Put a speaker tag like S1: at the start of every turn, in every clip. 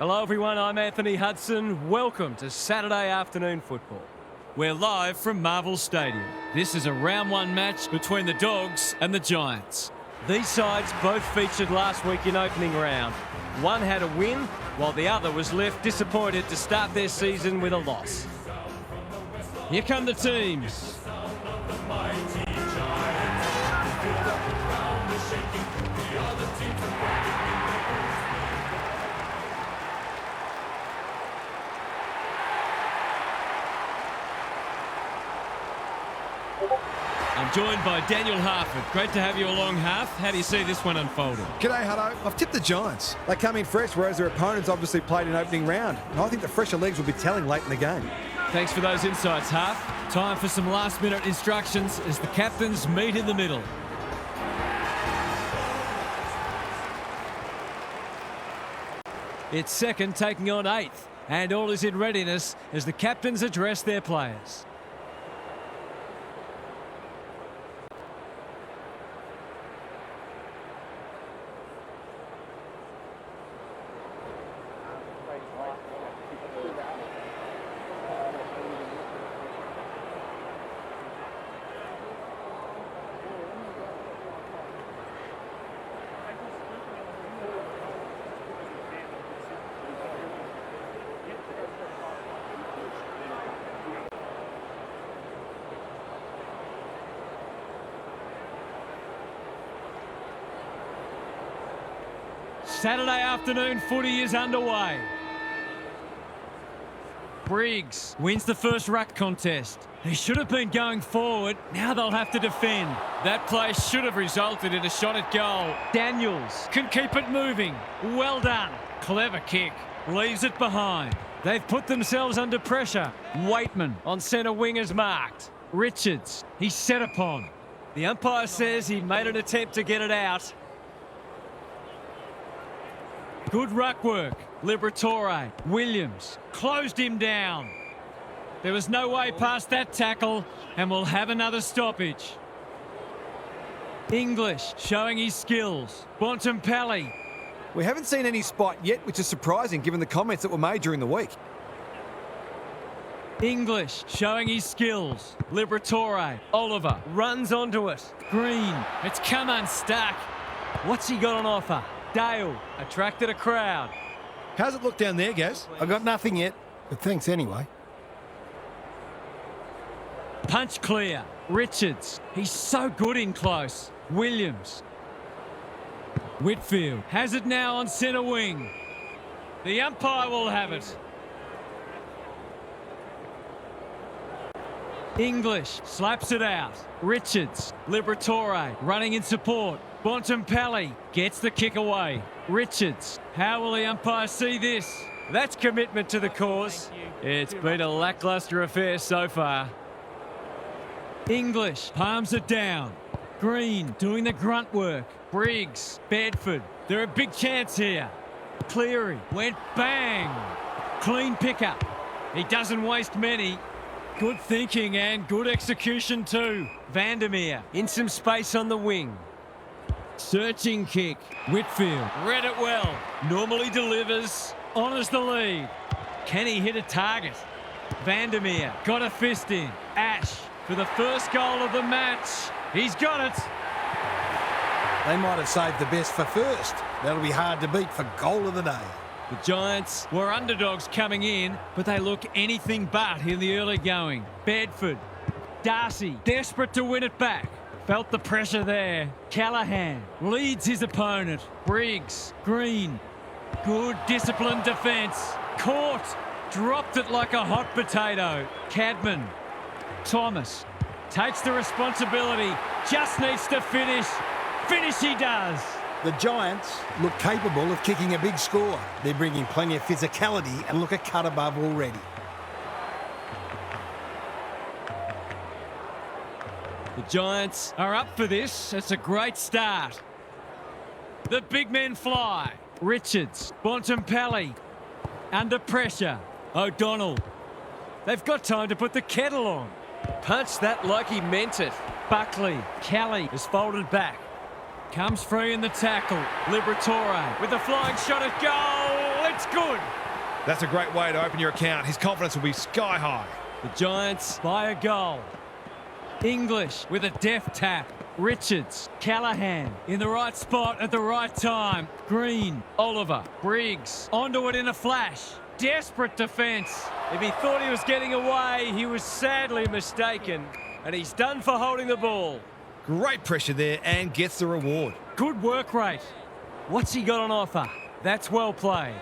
S1: Hello everyone, I'm Anthony Hudson. Welcome to Saturday afternoon football.
S2: We're live from Marvel Stadium. This is a round one match between the Dogs and the Giants.
S1: These sides both featured last week in opening round. One had a win, while the other was left disappointed to start their season with a loss. Here come the teams. I'm joined by Daniel Harford. Great to have you along, Harf. How do you see this one unfolding?
S3: G'day, Hutto. I've tipped the Giants. They come in fresh, whereas their opponents obviously played in opening round. And I think the fresher legs will be telling late in the game.
S1: Thanks for those insights, Harf.
S2: Time for some last-minute instructions as the captains meet in the middle.
S1: It's second taking on eighth, and all is in readiness as the captains address their players. Saturday afternoon footy is underway. Briggs wins the first ruck contest. He should have been going forward. Now they'll have to defend.
S2: That play should have resulted in a shot at goal.
S1: Daniels can keep it moving. Well done. Clever kick. Leaves it behind. They've put themselves under pressure. Waitman on centre wing is marked. Richards, he's set upon. The umpire says he made an attempt to get it out. Good ruck work. Liberatore. Williams closed him down. There was no way past that tackle, and we'll have another stoppage. English showing his skills. Bontempelli.
S3: We haven't seen any spot yet, which is surprising given the comments that were made during the week.
S1: English showing his skills. Liberatore. Oliver runs onto it. Green. It's come unstuck. What's he got on offer? Dale attracted a crowd.
S3: How's it look down there, Gaz?
S4: I've got nothing yet, but thanks anyway.
S1: Punch clear. Richards. He's so good in close. Williams. Whitfield has it now on centre wing. The umpire will have it. English slaps it out. Richards. Liberatore running in support. Bontempelli gets the kick away. Richards. How will the umpire see this? That's commitment to the cause. It's been a lacklustre affair so far. English palms it down. Green doing the grunt work. Briggs. Bedford. They're a big chance here. Cleary went bang. Clean pickup. He doesn't waste many. Good thinking and good execution too. Vandermeer in some space on the wing. Searching kick. Whitfield read it well. Normally delivers. Honours the lead. Can he hit a target? Vandermeer got a fist in. Ash for the first goal of the match. He's got it.
S4: They might have saved the best for first. That'll be hard to beat for goal of the day.
S1: The Giants were underdogs coming in, but they look anything but in the early going. Bedford. Darcy desperate to win it back. Felt the pressure there. Callahan leads his opponent. Briggs. Green. Good disciplined defence. Caught. Dropped it like a hot potato. Cadman. Thomas takes the responsibility. Just needs to finish. Finish he does.
S4: The Giants look capable of kicking a big score. They're bringing plenty of physicality and look a cut above already.
S1: The Giants are up for this. It's a great start. The big men fly. Richards. Bontempelli. Under pressure. O'Donnell. They've got time to put the kettle on. Punched that like he meant it. Buckley. Kelly is folded back. Comes free in the tackle. Liberatore with a flying shot at goal. That's good.
S3: That's a great way to open your account. His confidence will be sky high.
S1: The Giants by a goal. English with a deft tap. Richards, Callahan in the right spot at the right time. Green, Oliver, Briggs onto it in a flash. Desperate defence.
S2: If he thought he was getting away, he was sadly mistaken. And he's done for holding the ball.
S3: Great pressure there and gets the reward.
S1: Good work rate. What's he got on offer? That's well played.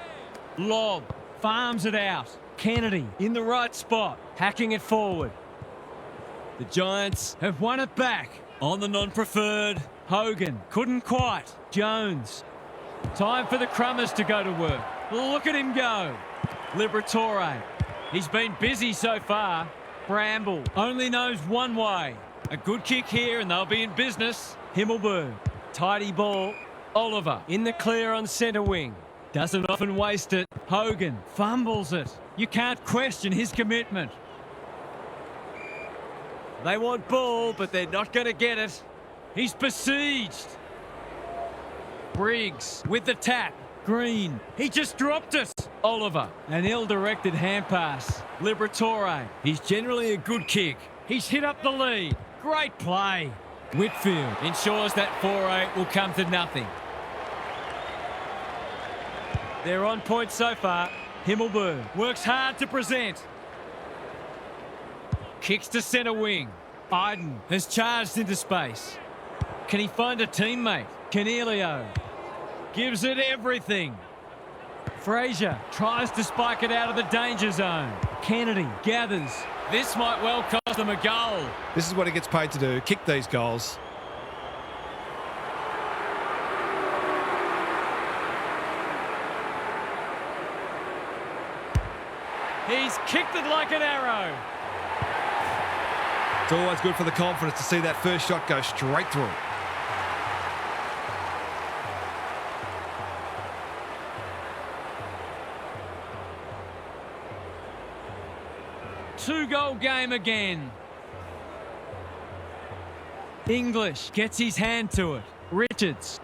S1: Lob, farms it out. Kennedy in the right spot, hacking it forward. The Giants have won it back. On the non-preferred, Hogan couldn't quite. Jones. Time for the Crummers to go to work. Look at him go. Liberatore. He's been busy so far. Bramble only knows one way. A good kick here and they'll be in business. Himmelberg. Tidy ball. Oliver in the clear on centre wing. Doesn't often waste it. Hogan fumbles it. You can't question his commitment.
S2: They want ball, but they're not going to get it.
S1: He's besieged. Briggs with the tap. Green. He just dropped it. Oliver. An ill-directed hand pass. Liberatore. He's generally a good kick. He's hit up the lead. Great play. Whitfield ensures that 4-8 will come to nothing. They're on point so far. Himmelberg works hard to present. Kicks to centre wing. Iden has charged into space. Can he find a teammate? Canelio gives it everything. Frazier tries to spike it out of the danger zone. Kennedy gathers. This might well cost them a goal.
S3: This is what he gets paid to do, kick these goals.
S1: He's kicked it like an arrow.
S3: It's always good for the confidence to see that first shot go straight through.
S1: Two-goal game again. English gets his hand to it. Richards.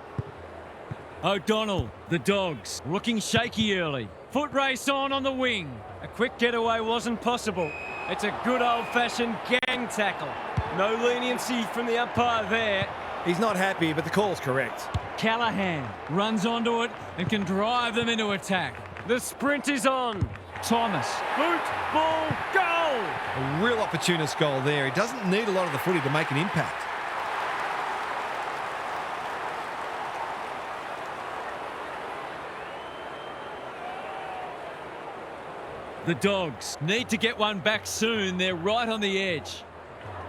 S1: O'Donnell, the Dogs, looking shaky early. Foot race on the wing.
S2: A quick getaway wasn't possible. It's a good old-fashioned gang tackle. No leniency from the umpire there.
S3: He's not happy, but the call's correct.
S1: Callahan runs onto it and can drive them into attack.
S2: The sprint is on.
S1: Thomas. Boot, ball, goal!
S3: A real opportunist goal there. He doesn't need a lot of the footy to make an impact.
S1: The Dogs need to get one back soon. They're right on the edge.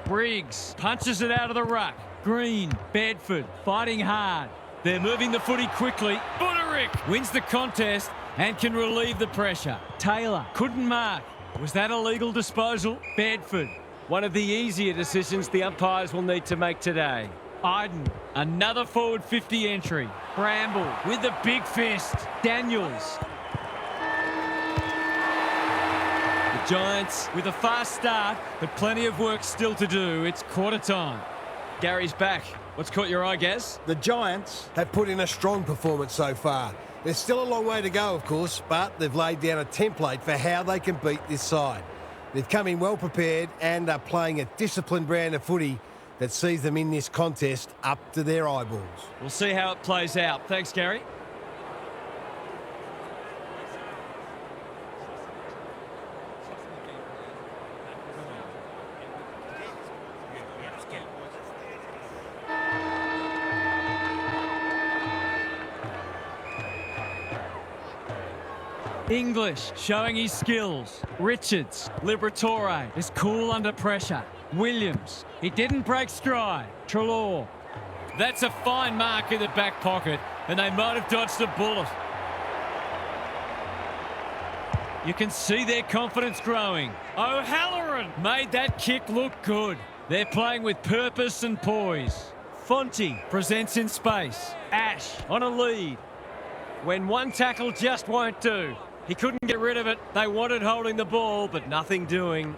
S1: Briggs punches it out of the ruck. Green, Bedford, fighting hard. They're moving the footy quickly. Buderick wins the contest and can relieve the pressure. Taylor couldn't mark. Was that a legal disposal? Bedford.
S2: One of the easier decisions the umpires will need to make today.
S1: Iden, another forward 50 entry. Bramble with the big fist. Daniels. The Giants with a fast start, but plenty of work still to do. It's quarter time. Gary's back. What's caught your eye, Gaz?
S4: The Giants have put in a strong performance so far. There's still a long way to go, of course, but they've laid down a template for how they can beat this side. They've come in well prepared and are playing a disciplined brand of footy that sees them in this contest up to their eyeballs.
S1: We'll see how it plays out. Thanks, Gary. English showing his skills. Richards, Liberatore is cool under pressure. Williams, he didn't break stride. Treloar. That's a fine mark in the back pocket, and they might have dodged a bullet. You can see their confidence growing. O'Halloran made that kick look good. They're playing with purpose and poise. Fonte presents in space. Ash on a lead.
S2: When one tackle just won't do. He couldn't get rid of it. They wanted holding the ball, but nothing doing.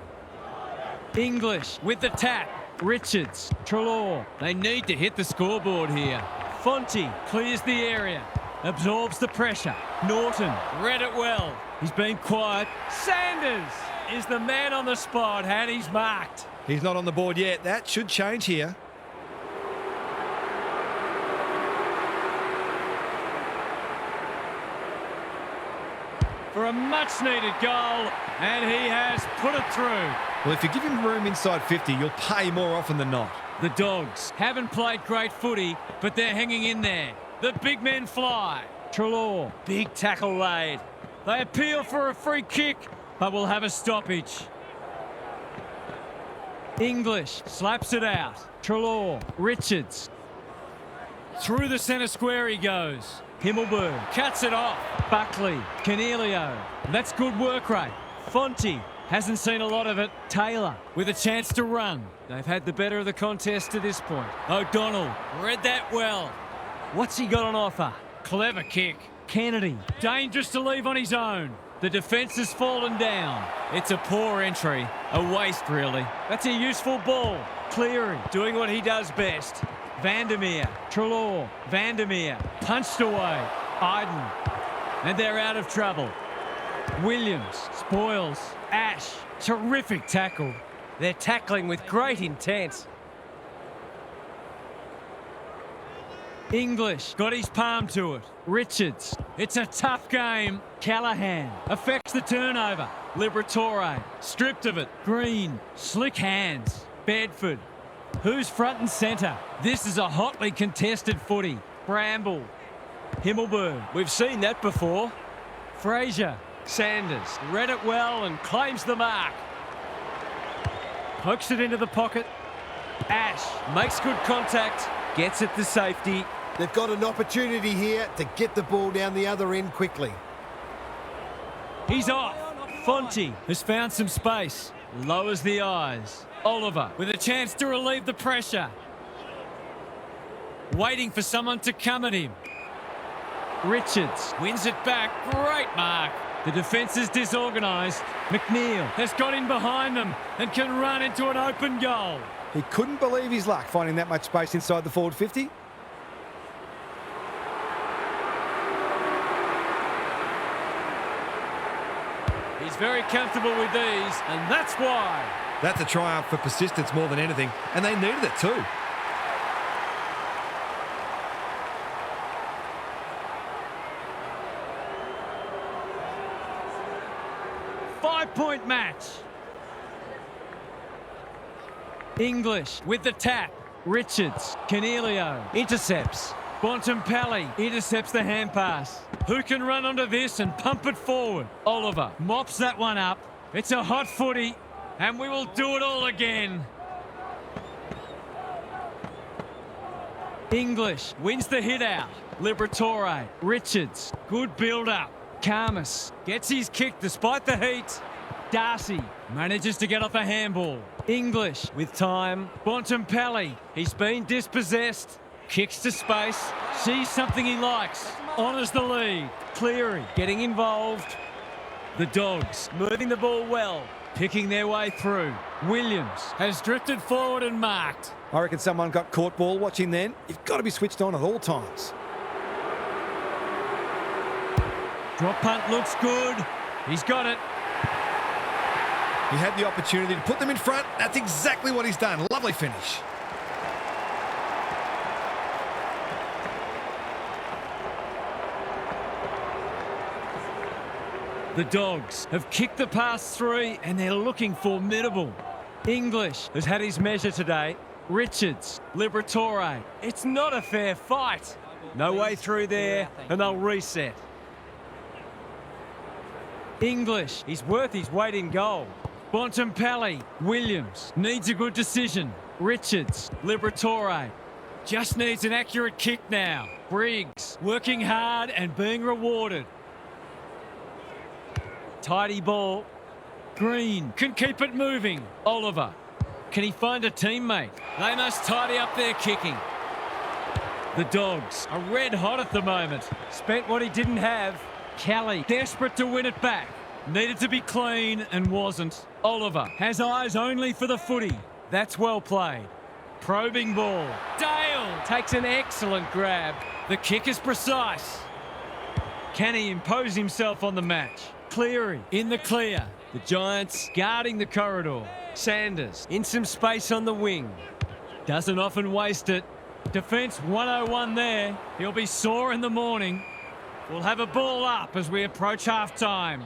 S1: English with the tap. Richards, Treloar. They need to hit the scoreboard here. Fonte clears the area. Absorbs the pressure. Norton read it well. He's been quiet. Sanders is the man on the spot, and he's marked.
S3: He's not on the board yet. That should change here.
S1: For a much-needed goal, and he has put it through.
S3: Well, if you give him room inside 50, you'll pay more often than not.
S1: The Dogs haven't played great footy, but they're hanging in there. The big men fly. Treloar, big tackle laid. They appeal for a free kick, but will have a stoppage. English slaps it out. Treloar, Richards. Through the centre square he goes. Himmelberg cuts it off. Buckley, Cornelio. That's good work rate. Fonte hasn't seen a lot of it. Taylor with a chance to run. They've had the better of the contest to this point. O'Donnell read that well. What's he got on offer? Clever kick. Kennedy, dangerous to leave on his own. The defence has fallen down. It's a poor entry. A waste, really. That's a useful ball. Cleary doing what he does best. Vandermeer, Treloar, Vandermeer, punched away. Iden, and they're out of trouble. Williams, spoils. Ash, terrific tackle.
S2: They're tackling with great intent.
S1: English got his palm to it. Richards, it's a tough game. Callahan affects the turnover. Liberatore, stripped of it. Green, slick hands. Bedford, who's front and centre? This is a hotly contested footy. Bramble, Himmelberg, we've seen that before. Fraser, Sanders, read it well and claims the mark. Pokes it into the pocket. Ash makes good contact, gets it to safety.
S4: They've got an opportunity here to get the ball down the other end quickly.
S1: He's off. Fonte has found some space. Lowers the eyes. Oliver with a chance to relieve the pressure. Waiting for someone to come at him. Richards wins it back. Great mark. The defence is disorganised. McNeil has got in behind them and can run into an open goal.
S3: He couldn't believe his luck finding that much space inside the forward 50.
S1: He's very comfortable with these, and that's why.
S3: That's a triumph for persistence more than anything, and they needed it too.
S1: Five-point match. English with the tap. Richards, Cornelio intercepts. Bontempelli intercepts the hand pass. Who can run onto this and pump it forward? Oliver mops that one up. It's a hot footy, and we will do it all again. English wins the hit out. Liberatore, Richards, good build-up. Karmas gets his kick despite the heat. Darcy manages to get off a handball. English with time. Bontempelli, he's been dispossessed. Kicks to space, sees something he likes, honours the lead. Cleary getting involved. The Dogs moving the ball well, picking their way through. Williams has drifted forward and marked.
S3: I reckon someone got caught ball watching then. You've got to be switched on at all times.
S1: Drop punt looks good. He's got it.
S3: He had the opportunity to put them in front. That's exactly what he's done. Lovely finish.
S1: The Dogs have kicked the past three and they're looking formidable. English has had his measure today. Richards, Liberatore. It's not a fair fight. No way through there and they'll reset. English, he's worth his weight in gold. Bontempelli, Williams needs a good decision. Richards, Liberatore. Just needs an accurate kick now. Briggs working hard and being rewarded. Tidy ball. Green can keep it moving. Oliver, can he find a teammate? They must tidy up their kicking. The Dogs are red hot at the moment. Spent what he didn't have. Kelly desperate to win it back. Needed to be clean and wasn't. Oliver has eyes only for the footy. That's well played. Probing ball. Dale takes an excellent grab. The kick is precise. Can he impose himself on the match? Cleary in the clear. The Giants guarding the corridor. Sanders in some space on the wing. Doesn't often waste it. Defence 101 there. He'll be sore in the morning. We'll have a ball up as we approach half-time.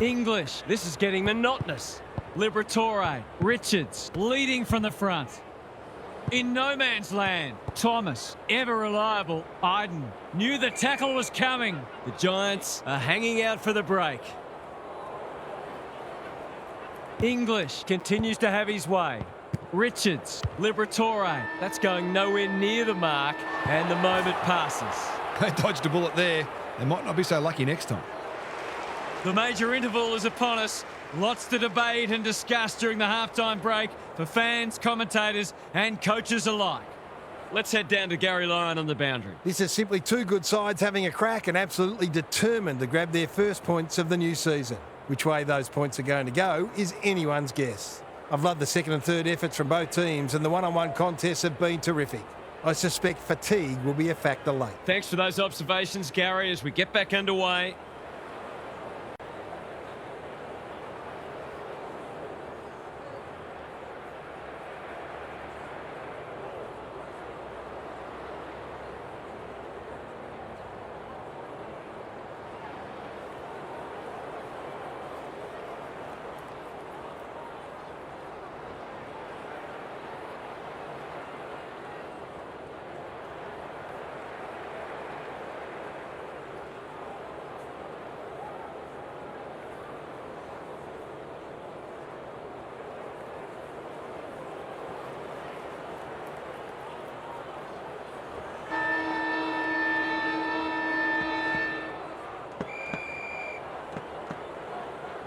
S1: English. This is getting monotonous. Liberatore. Richards leading from the front. In no man's land. Thomas, ever reliable. Iden knew the tackle was coming. The Giants are hanging out for the break. English continues to have his way. Richards, Liberatore. That's going nowhere near the mark, and the moment passes.
S3: They dodged a bullet there. They might not be so lucky next time.
S1: The major interval is upon us. Lots to debate and discuss during the halftime break for fans, commentators and coaches alike. Let's head down to Gary Lyon on the boundary.
S4: This is simply two good sides having a crack and absolutely determined to grab their first points of the new season. Which way those points are going to go is anyone's guess. I've loved the second and third efforts from both teams, and the one-on-one contests have been terrific. I suspect fatigue will be a factor late.
S1: Thanks for those observations, Gary, as we get back underway.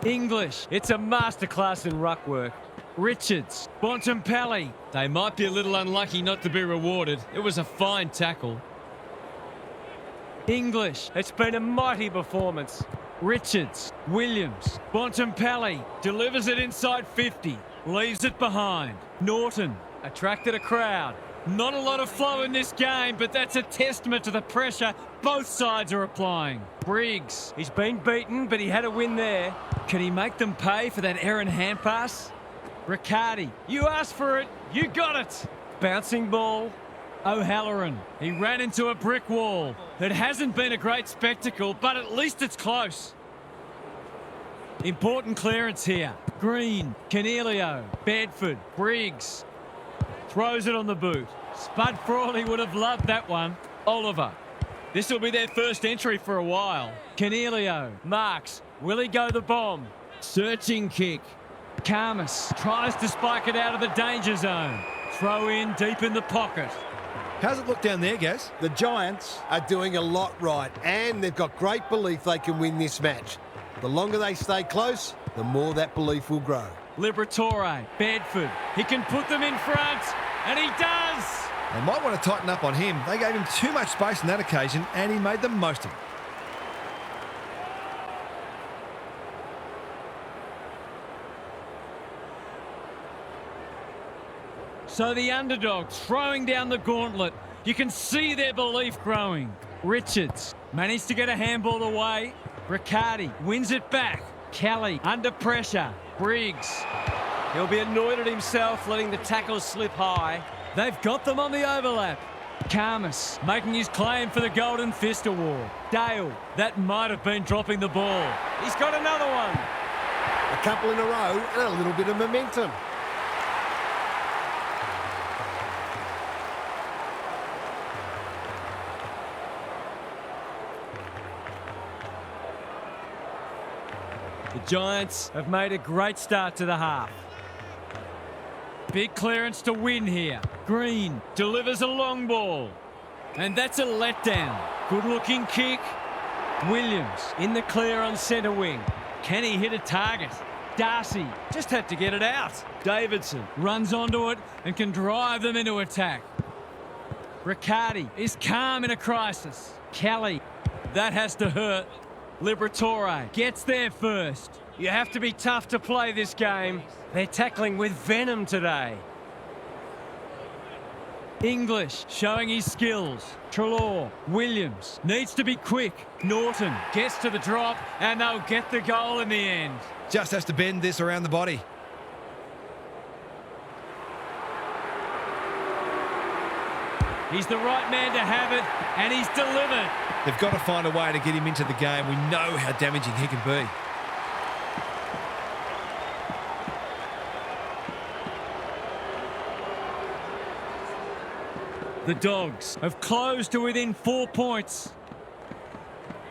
S1: English. It's a masterclass in ruck work. Richards. Bontempelli. They might be a little unlucky not to be rewarded. It was a fine tackle. English. It's been a mighty performance. Richards. Williams. Bontempelli. Delivers it inside 50. Leaves it behind. Norton. Attracted a crowd. Not a lot of flow in this game, but that's a testament to the pressure both sides are applying. Briggs. He's been beaten, but he had a win there. Can he make them pay for that errant hand pass? Riccardi. You asked for it. You got it. Bouncing ball. O'Halloran. He ran into a brick wall. It hasn't been a great spectacle, but at least it's close. Important clearance here. Green. Canelio. Bedford. Briggs. Throws it on the boot. Spud Frawley would have loved that one. Oliver. This will be their first entry for a while. Canelio. Marks. Will he go the bomb? Searching kick. Karmas tries to spike it out of the danger zone. Throw in deep in the pocket.
S3: How's it look down there, Gaz?
S4: The Giants are doing a lot right, and they've got great belief they can win this match. The longer they stay close, the more that belief will grow.
S1: Liberatore, Bedford. He can put them in front, and he does!
S3: They might want to tighten up on him. They gave him too much space on that occasion, and he made the most of it.
S1: So the underdogs throwing down the gauntlet. You can see their belief growing. Richards managed to get a handball away. Riccardi wins it back. Kelly under pressure. Briggs.
S2: He'll be annoyed at himself letting the tackle slip high.
S1: They've got them on the overlap. Karmas making his claim for the Golden Fist Award. Dale, that might have been dropping the ball.
S2: He's got another one.
S4: A couple in a row and a little bit of momentum.
S1: The Giants have made a great start to the half. Big clearance to win here. Green delivers a long ball. And that's a letdown. Good-looking kick. Williams in the clear on centre wing. Can he hit a target? Darcy just had to get it out. Davidson runs onto it and can drive them into attack. Riccardi is calm in a crisis. Kelly, that has to hurt. Liberatore gets there first. You have to be tough to play this game. They're tackling with venom today. English showing his skills. Treloar, Williams needs to be quick. Norton gets to the drop and they'll get the goal in the end.
S3: Just has to bend this around the body.
S1: He's the right man to have it, and he's delivered.
S3: They've got to find a way to get him into the game. We know how damaging he can be.
S1: The Dogs have closed to within 4 points.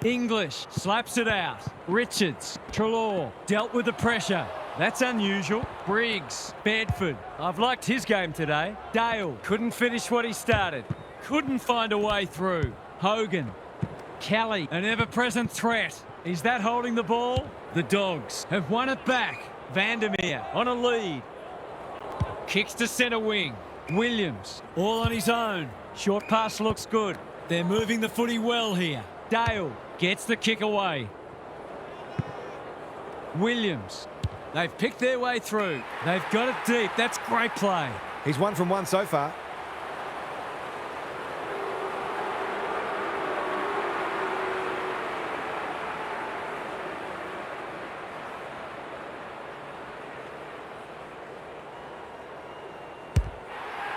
S1: English slaps it out. Richards, Treloar dealt with the pressure. That's unusual. Briggs, Bedford. I've liked his game today. Dale couldn't finish what he started. Couldn't find a way through. Hogan. Kelly, an ever-present threat. Is that holding the ball? The Dogs have won it back. Vandermeer on a lead. Kicks to centre wing. Williams all on his own. Short pass looks good. They're moving the footy well here. Dale gets the kick away. Williams. They've picked their way through. They've got it deep. That's great play.
S3: He's 1 from 1 so far.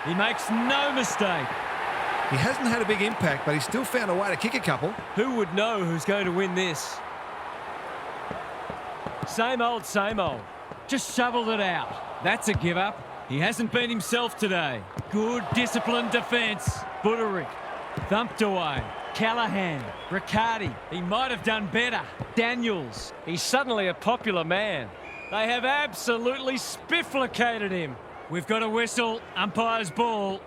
S1: He makes no mistake.
S3: He hasn't had a big impact, but he's still found a way to kick a couple.
S2: Who would know who's going to win this? Same old, same old.
S1: Just shoveled it out. That's a give up. He hasn't been himself today. Good disciplined defence. Buderick thumped away. Callahan. Riccardi. He might have done better. Daniels.
S2: He's suddenly a popular man. They have absolutely spifflicated him.
S1: We've got a whistle. Umpire's ball.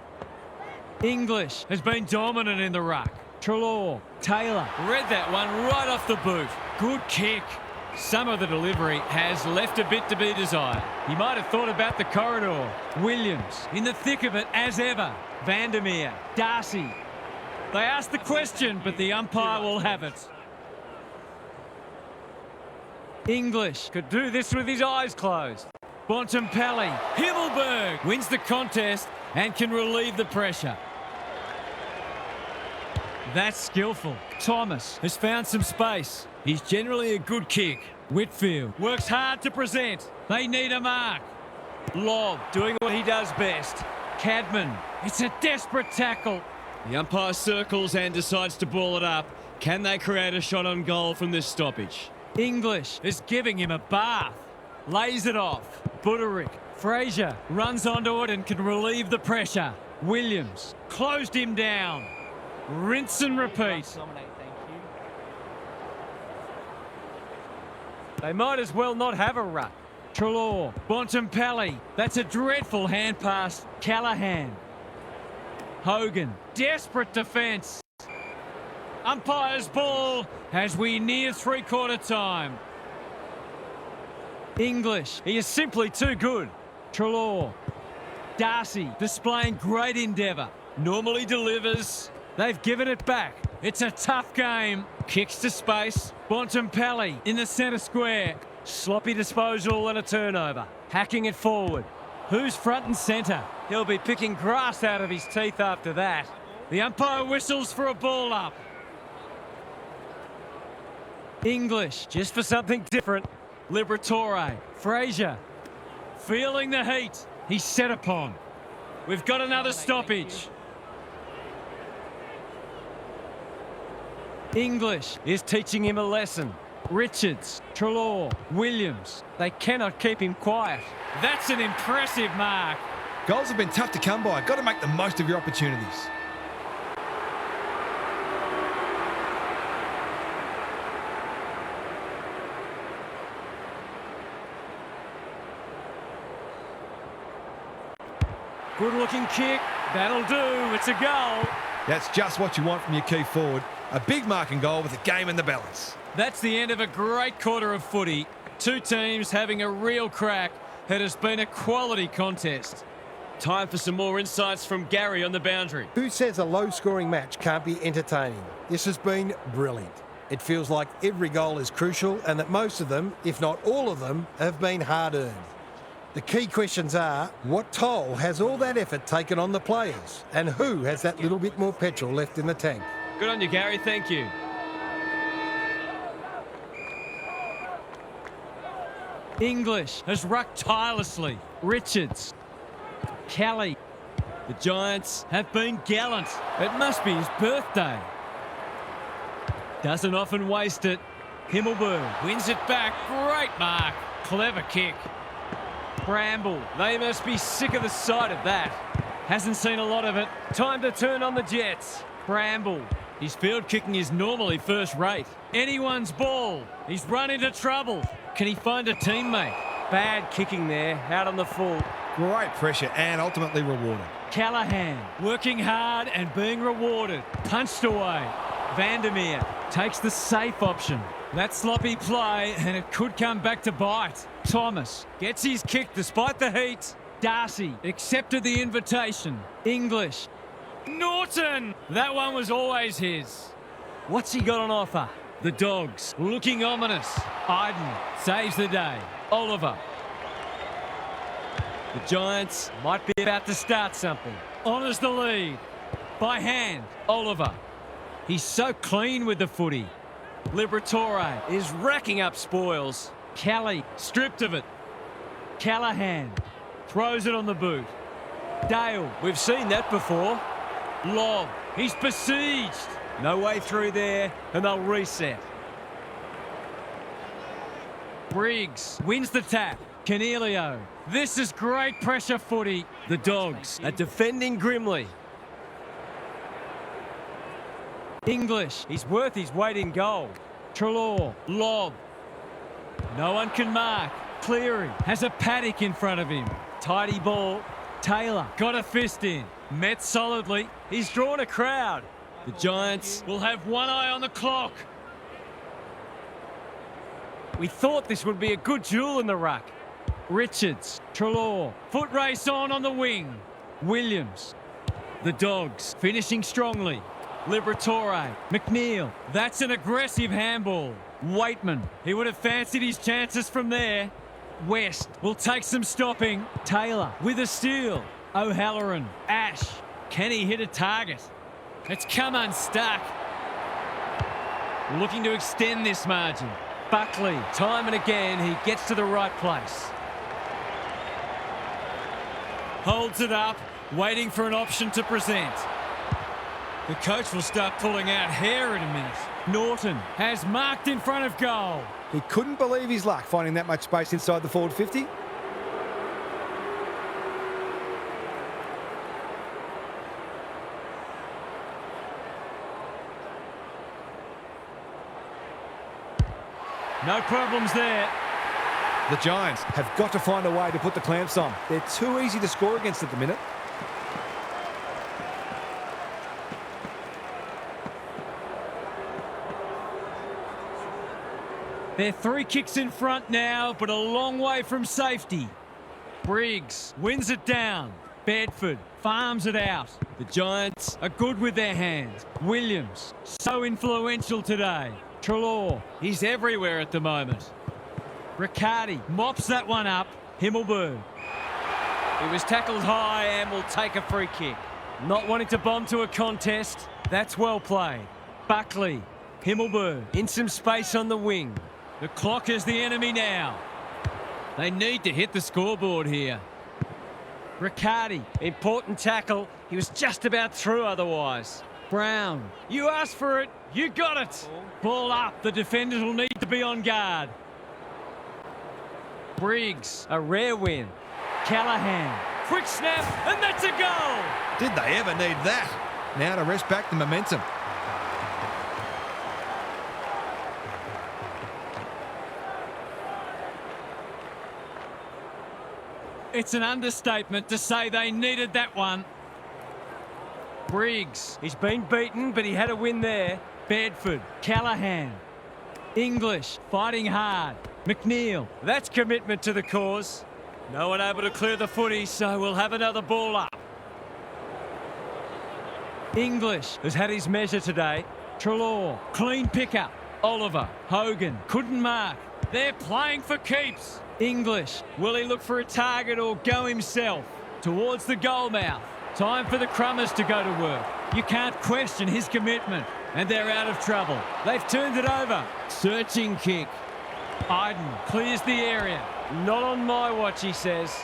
S1: English has been dominant in the ruck. Treloar. Taylor. Read that one right off the boot. Good kick. Some of the delivery has left a bit to be desired. He might have thought about the corridor. Williams in the thick of it as ever. Vandermeer. Darcy. They asked the question, but the umpire will have it. English could do this with his eyes closed. Bontempelli. Himmelberg wins the contest and can relieve the pressure. That's skillful. Thomas has found some space. He's generally a good kick. Whitfield works hard to present. They need a mark. Lobb doing what he does best. Cadman. It's a desperate tackle. The umpire circles and decides to ball it up. Can they create a shot on goal from this stoppage? English is giving him a bath. Lays it off. Buderick. Fraser runs onto it and can relieve the pressure. Williams closed him down. Rinse and repeat.
S2: They might as well not have a ruck.
S1: Treloar. Bontempelli. That's a dreadful hand pass. Callahan. Hogan. Desperate defence. Umpire's ball as we near three-quarter time. English. He is simply too good. Treloar. Darcy displaying great endeavour. Normally delivers. They've given it back. It's a tough game. Kicks to space. Bontempelli in the centre square. Sloppy disposal and a turnover. Hacking it forward. Who's front and centre? He'll be picking grass out of his teeth after that. The umpire whistles for a ball up. English just for something different. Liberatore. Fraser. Feeling the heat. He's set upon. We've got another stoppage. English is teaching him a lesson. Richards, Treloar, Williams. They cannot keep him quiet. That's an impressive mark.
S3: Goals have been tough to come by. Got to make the most of your opportunities.
S1: Good looking kick. That'll do. It's a goal.
S3: That's just what you want from your key forward. A big marking goal with the game in the balance.
S1: That's the end of a great quarter of footy. Two teams having a real crack. It has been a quality contest. Time for some more insights from Gary on the boundary.
S4: Who says a low-scoring match can't be entertaining? This has been brilliant. It feels like every goal is crucial and that most of them, if not all of them, have been hard-earned. The key questions are, what toll has all that effort taken on the players? And who has that little bit more petrol left in the tank?
S2: Good on you, Gary. Thank you.
S1: English has rucked tirelessly. Richards. Kelly. The Giants have been gallant. It must be his birthday. Doesn't often waste it. Himmelberg wins it back. Great mark. Clever kick. Bramble.
S2: They must be sick of the sight of that.
S1: Hasn't seen a lot of it.
S2: Time to turn on the Jets.
S1: Bramble. His field kicking is normally first rate. Anyone's ball. He's run into trouble. Can he find a teammate?
S2: Bad kicking there, out on the full.
S3: Great pressure and ultimately rewarded.
S1: Callahan working hard and being rewarded. Punched away. Vandermeer takes the safe option. That sloppy play and it could come back to bite. Thomas gets his kick despite the heat. Darcy accepted the invitation. English. Norton! That one was always his. What's he got on offer? The Dogs looking ominous. Iden saves the day. Oliver. The Giants might be about to start something. Honours the lead. By hand, Oliver. He's so clean with the footy. Liberatore
S2: Is racking up spoils.
S1: Kelly stripped of it. Callahan throws it on the boot. Dale.
S2: We've seen that before.
S1: Lob. He's besieged.
S2: No way through there, and they'll reset.
S1: Briggs wins the tap. Canelio. This is great pressure footy. The Dogs
S2: Are defending grimly.
S1: English.
S2: He's worth his weight in gold.
S1: Trelaw. Lob. No one can mark. Cleary has a paddock in front of him. Tidy ball. Taylor got a fist in. Met solidly.
S2: He's drawn a crowd.
S1: The Giants will have one eye on the clock.
S2: We thought this would be a good duel in the ruck.
S1: Richards. Trelaw. Foot race on the wing. Williams. The Dogs finishing strongly. Liberatore. McNeil. That's an aggressive handball. Waitman. He would have fancied his chances from there. West will take some stopping. Taylor with a steal. O'Halloran. Ash. Can he hit a target? It's come unstuck. Looking to extend this margin. Buckley. Time and again he gets to the right place. Holds it up. Waiting for an option to present. The coach will start pulling out hair in a minute. Norton has marked in front of goal.
S3: He couldn't believe his luck finding that much space inside the forward 50.
S1: No problems there.
S3: The Giants have got to find a way to put the clamps on. They're too easy to score against at the minute.
S1: They're 3 kicks in front now, but a long way from safety. Briggs wins it down. Bedford farms it out. The Giants are good with their hands. Williams, so influential today. Trelaw, he's everywhere at the moment. Riccardi mops that one up. Himmelberg.
S2: He was tackled high and will take a free kick.
S1: Not wanting to bomb to a contest. That's well played. Buckley. Himmelberg in some space on the wing. The clock is the enemy now. They need to hit the scoreboard here. Riccardi.
S2: Important tackle. He was just about through otherwise.
S1: Brown. You asked for it. You got it. Ball up. The defenders will need to be on guard. Briggs.
S2: A rare win.
S1: Callahan. Quick snap. And that's a goal.
S3: Did they ever need that? Now to rest back the momentum.
S1: It's an understatement to say they needed that one. Briggs.
S2: He's been beaten, but he had a win there.
S1: Bedford. Callahan. English fighting hard. McNeil.
S2: That's commitment to the cause.
S1: No one able to clear the footy, so we'll have another ball up. English has had his measure today. Trelaw. Clean pickup. Oliver. Hogan. Couldn't mark. They're playing for keeps. English, will he look for a target or go himself? Towards the goal mouth. Time for the Crummers to go to work. You can't question his commitment. And they're out of trouble. They've turned it over. Searching kick. Iden clears the area.
S2: Not on my watch, he says.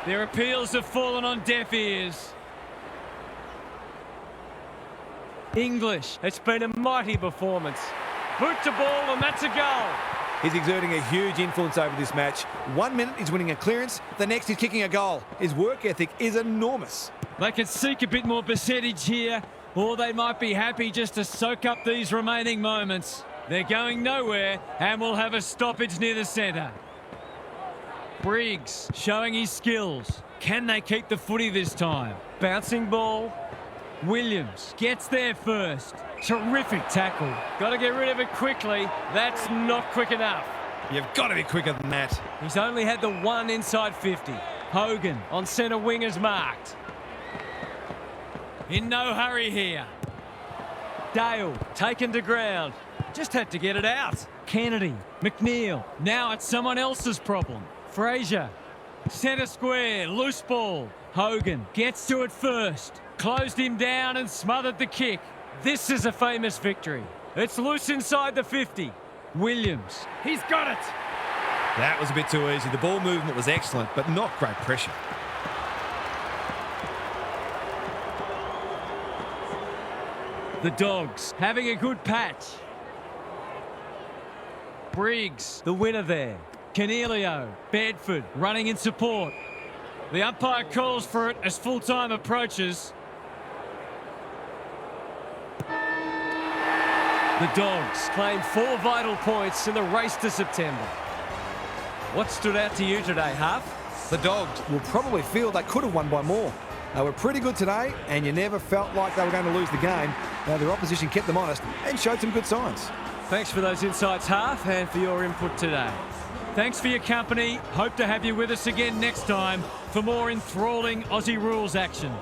S1: Their appeals have fallen on deaf ears. English.
S2: It's been a mighty performance. Boot to ball, and that's a goal.
S3: He's exerting a huge influence over this match. 1 minute he's winning a clearance, the next he's kicking a goal. His work ethic is enormous.
S1: They can seek a bit more percentage here, or they might be happy just to soak up these remaining moments. They're going nowhere, and we'll have a stoppage near the centre. Briggs showing his skills. Can they keep the footy this time?
S2: Bouncing ball.
S1: Williams gets there first. Terrific tackle.
S2: Got to get rid of it quickly. That's not quick enough.
S3: You've got to be quicker than that.
S2: He's only had the one inside 50.
S1: Hogan
S2: On centre wing is marked.
S1: in no hurry here.
S2: Dale taken to ground. Just had to get it out.
S1: Kennedy, McNeil. Now it's someone else's problem. Fraser. Centre square, loose ball. Hogan gets to it first. Closed him down and smothered the kick. This is a famous victory. It's loose inside the 50. Williams. He's got it.
S3: That was a bit too easy. The ball movement was excellent, but not great pressure.
S1: The Dogs having a good patch. Briggs, the winner there. Canelio, Bedford running in support. The umpire calls for it as full time approaches.
S2: The Dogs claim 4 vital points in the race to September. What stood out to you today, Huff?
S3: The Dogs will probably feel they could have won by more. They were pretty good today, and you never felt like they were going to lose the game. Their opposition kept them honest and showed some good signs.
S2: Thanks for those insights, Huff, and for your input today.
S1: Thanks for your company. Hope to have you with us again next time for more enthralling Aussie rules action.